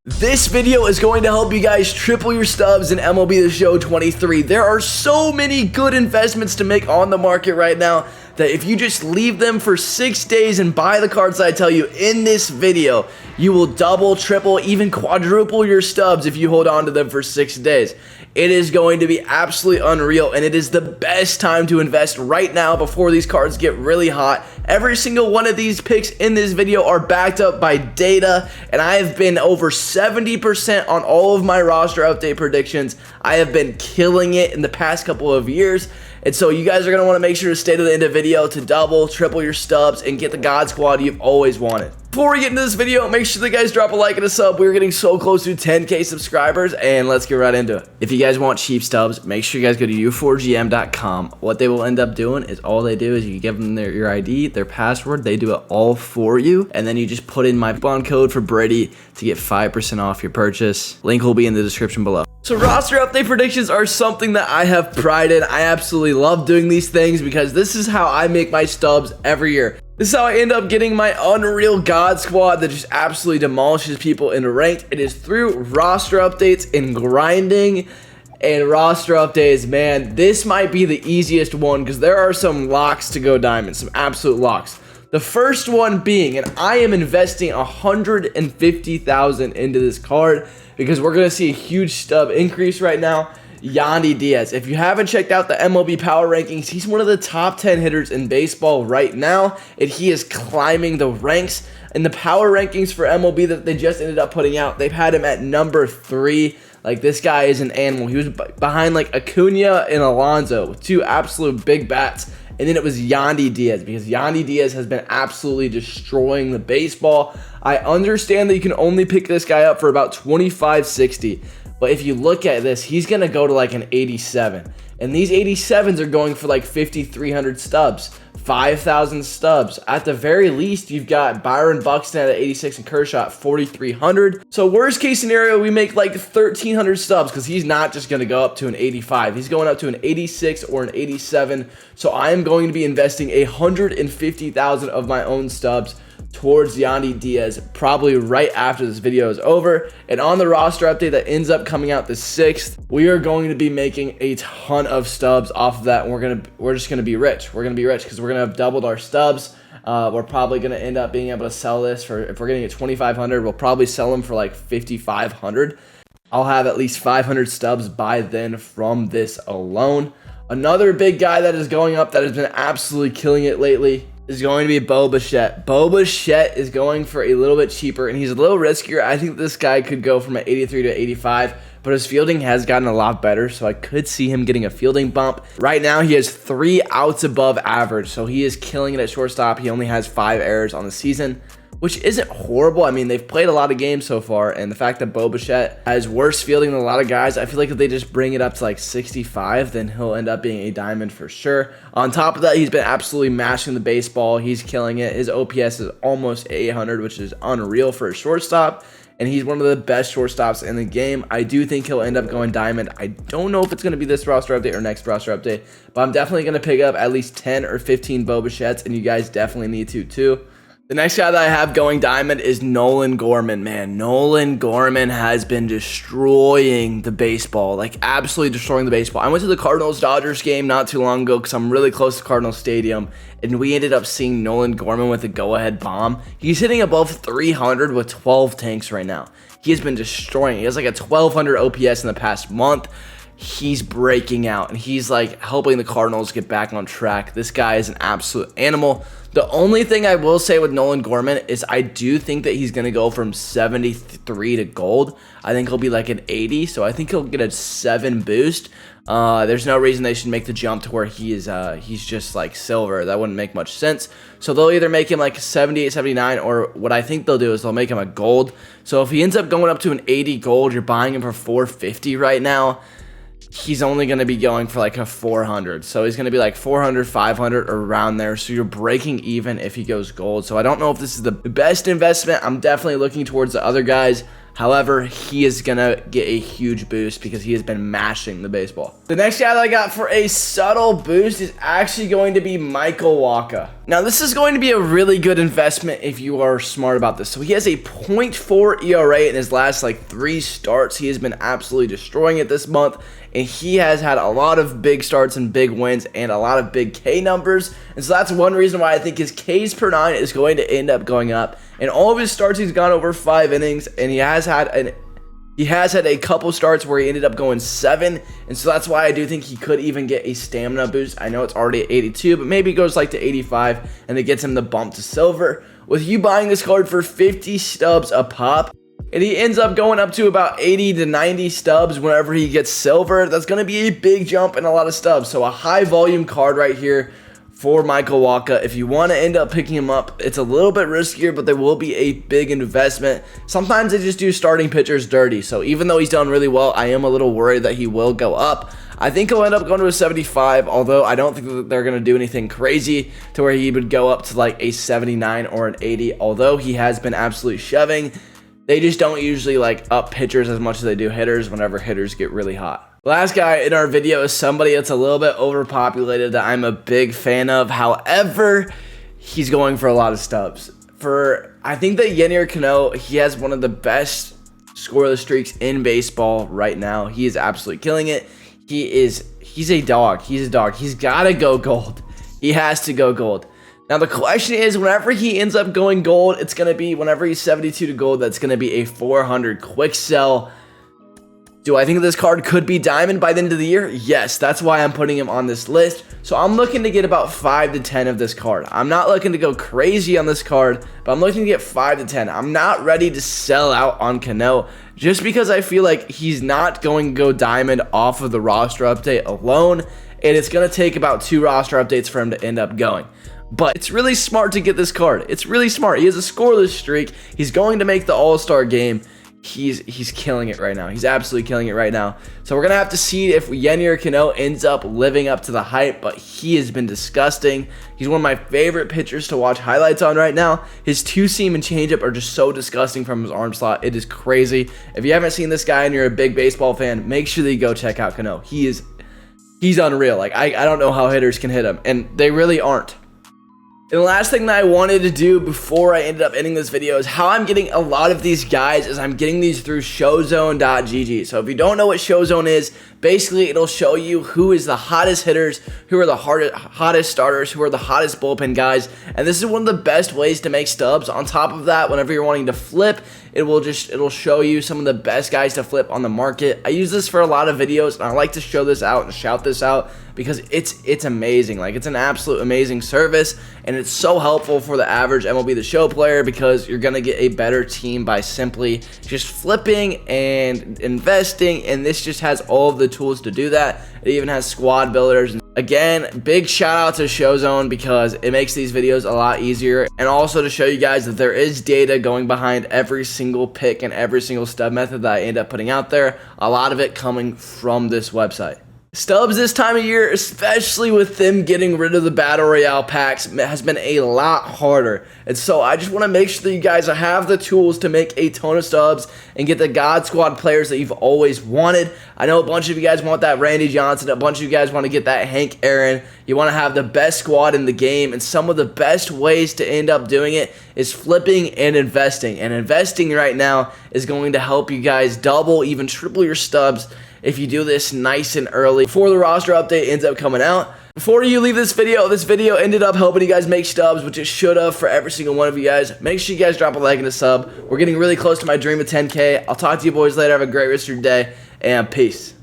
This video is going to help you guys triple your stubs in MLB The Show 23. There are so many good investments to make on the market right now that if you just leave them for 6 days and buy the cards that I tell you in this video, you will double, triple, even quadruple your stubs if you hold on to them for 6 days. It is going to be absolutely unreal, and it is the best time to invest right now before these cards get really hot. Every single one of these picks in this video are backed up by data, and I have been over 70% on all of my roster update predictions. I have been killing it in the past couple of years, and so you guys are going to want to make sure to stay to the end of the video to double, triple your stubs, and get the God Squad you've always wanted. Before we get into this video, make sure that you guys drop a like and a sub. We're getting so close to 10K subscribers, and let's get right into it. If you guys want cheap stubs, make sure you guys go to u4gm.com. What they will end up doing is all they do is you give them your ID, their password, they do it all for you, and then you just put in my coupon code for Brady to get 5% off your purchase. Link will be in the description below. So roster update predictions are something that I have pride in. I absolutely love doing these things because this is how I make my stubs every year. This is how I end up getting my unreal God Squad that just absolutely demolishes people in ranked. It is through roster updates and grinding and roster updates. Man, this might be the easiest one because there are some locks to go diamond, some absolute locks. The first one being, and I am investing 150,000 into this card because we're going to see a huge stub increase right now. Yandy Diaz. If you haven't checked out the MLB power rankings, he's one of the top 10 hitters in baseball right now, and he is climbing the ranks. In the power rankings for MLB that they just ended up putting out, they've had him at number 3. Like, this guy is an animal. He was behind like Acuna and Alonso with 2 absolute big bats. And then it was Yandy Diaz because Yandy Diaz has been absolutely destroying the baseball. I understand that you can only pick this guy up for about $25.60. But if you look at this, he's going to go to like an 87. And these 87s are going for like 5,300 stubs, 5,000 stubs. At the very least, you've got Byron Buxton at 86 and Kershaw at 4,300. So worst case scenario, we make like 1,300 stubs because he's not just going to go up to an 85. He's going up to an 86 or an 87. So I am going to be investing 150,000 of my own stubs towards Yandy Diaz probably right after this video is over. And on the roster update that ends up coming out the 6th, we are going to be making a ton of stubs off of that, and we're just gonna be rich. We're gonna be rich because we're gonna have doubled our stubs. We're probably gonna end up being able to sell this for, if we're getting it 2,500, we'll probably sell them for like 5,500. I'll have at least 500 stubs by then from this alone. Another big guy that is going up that has been absolutely killing it lately is going to be Bo Bichette. Bo Bichette is going for a little bit cheaper, and he's a little riskier. I think this guy could go from an 83 to 85, but his fielding has gotten a lot better, so I could see him getting a fielding bump. Right now, he has 3 outs above average, so he is killing it at shortstop. He only has 5 errors on the season, which isn't horrible. I mean, they've played a lot of games so far, and the fact that Bo Bichette has worse fielding than a lot of guys, I feel like if they just bring it up to like 65, then he'll end up being a diamond for sure. On top of that, he's been absolutely mashing the baseball. He's killing it. His OPS is almost 800, which is unreal for a shortstop, and he's one of the best shortstops in the game. I do think he'll end up going diamond. I don't know if it's going to be this roster update or next roster update, but I'm definitely going to pick up at least 10 or 15 Bo Bichettes, and you guys definitely need to too. The next guy that I have going diamond is Nolan Gorman. Man, Nolan Gorman has been destroying the baseball, like absolutely destroying the baseball. I went to the Cardinals-Dodgers game not too long ago because I'm really close to Cardinals Stadium, and we ended up seeing Nolan Gorman with a go-ahead bomb. He's hitting above 300 with 12 tanks right now. He has been destroying. He has like a 1,200 OPS in the past month. He's breaking out, and he's like helping the Cardinals get back on track. This guy is an absolute animal. The only thing I will say with Nolan Gorman is I do think that he's going to go from 73 to gold. I think he'll be like an 80, so I think he'll get a 7 boost. There's no reason they should make the jump to where he's just like silver. That wouldn't make much sense. So they'll either make him like 78, 79, or what I think they'll do is they'll make him a gold. So if he ends up going up to an 80 gold, you're buying him for 450 right now. He's only going to be going for like a 400. So he's going to be like 400, 500 or around there. So you're breaking even if he goes gold. So I don't know if this is the best investment. I'm definitely looking towards the other guys. However, he is going to get a huge boost because he has been mashing the baseball. The next guy that I got for a subtle boost is actually going to be Michael Wacha. Now, this is going to be a really good investment if you are smart about this. So he has a .4 ERA in his last like 3 starts. He has been absolutely destroying it this month, and he has had a lot of big starts and big wins and a lot of big K numbers. And so that's one reason why I think his Ks per 9 is going to end up going up. In all of his starts, he's gone over 5 innings, and he has had a couple starts where he ended up going 7, and so that's why I do think he could even get a stamina boost. I know it's already at 82, but maybe it goes like to 85, and it gets him the bump to silver. With you buying this card for 50 stubs a pop, and he ends up going up to about 80 to 90 stubs whenever he gets silver, that's going to be a big jump in a lot of stubs. So a high volume card right here for Michael Wacha. If you want to end up picking him up, it's a little bit riskier, but there will be a big investment. Sometimes they just do starting pitchers dirty, so even though he's done really well, I am a little worried that he will go up. I think he'll end up going to a 75, although I don't think that they're going to do anything crazy to where he would go up to like a 79 or an 80, although he has been absolutely shoving. They just don't usually like up pitchers as much as they do hitters whenever hitters get really hot. Last guy in our video is somebody that's a little bit overpopulated that I'm a big fan of. However, he's going for a lot of stubs. I think that Yennier Cano, he has one of the best scoreless streaks in baseball right now. He is absolutely killing it. He's a dog. He's a dog. He's got to go gold. He has to go gold. Now, the question is, whenever he ends up going gold, it's going to be, whenever he's 72 to gold, that's going to be a 400 quick sell. Do I think this card could be diamond by the end of the year? Yes, that's why I'm putting him on this list. So I'm looking to get about 5 to 10 of this card. I'm not looking to go crazy on this card, but I'm looking to get 5 to 10. I'm not ready to sell out on Cano just because I feel like he's not going to go diamond off of the roster update alone, and it's going to take about 2 roster updates for him to end up going. But it's really smart to get this card. It's really smart. He has a scoreless streak. He's going to make the All-Star game. He's killing it right now. He's absolutely killing it right now. So we're going to have to see if Yennier Cano ends up living up to the hype, but he has been disgusting. He's one of my favorite pitchers to watch highlights on right now. His 2-seam and changeup are just so disgusting from his arm slot. It is crazy. If you haven't seen this guy and you're a big baseball fan, make sure that you go check out Cano. He's unreal. Like, I don't know how hitters can hit him, and they really aren't. And the last thing that I wanted to do before I ended up ending this video is how I'm getting a lot of these guys is I'm getting these through ShowZone.gg. So if you don't know what ShowZone is, basically it'll show you who is the hottest hitters, who are the hottest starters, who are the hottest bullpen guys. And this is one of the best ways to make stubs. On top of that, whenever you're wanting to flip, it'll show you some of the best guys to flip on the market. I use this for a lot of videos, and I like to show this out and shout this out because it's amazing. Like, it's an absolute amazing service, and it's so helpful for the average MLB The Show player because you're gonna get a better team by simply just flipping and investing, and this just has all of the tools to do that. It even has squad builders. Again, big shout out to ShowZone because it makes these videos a lot easier, and also to show you guys that there is data going behind every single pick and every single stub method that I end up putting out there, a lot of it coming from this website. Stubs this time of year, especially with them getting rid of the Battle Royale packs, has been a lot harder. And so I just want to make sure that you guys have the tools to make a ton of stubs and get the God Squad players that you've always wanted. I know a bunch of you guys want that Randy Johnson. A bunch of you guys want to get that Hank Aaron. You want to have the best squad in the game. And some of the best ways to end up doing it is flipping and investing. And investing right now is going to help you guys double, even triple your stubs if you do this nice and early before the roster update ends up coming out. Before you leave this video ended up helping you guys make stubs, which it should have for every single one of you guys. Make sure you guys drop a like and a sub. We're getting really close to my dream of 10K. I'll talk to you boys later. Have a great rest of your day, and peace.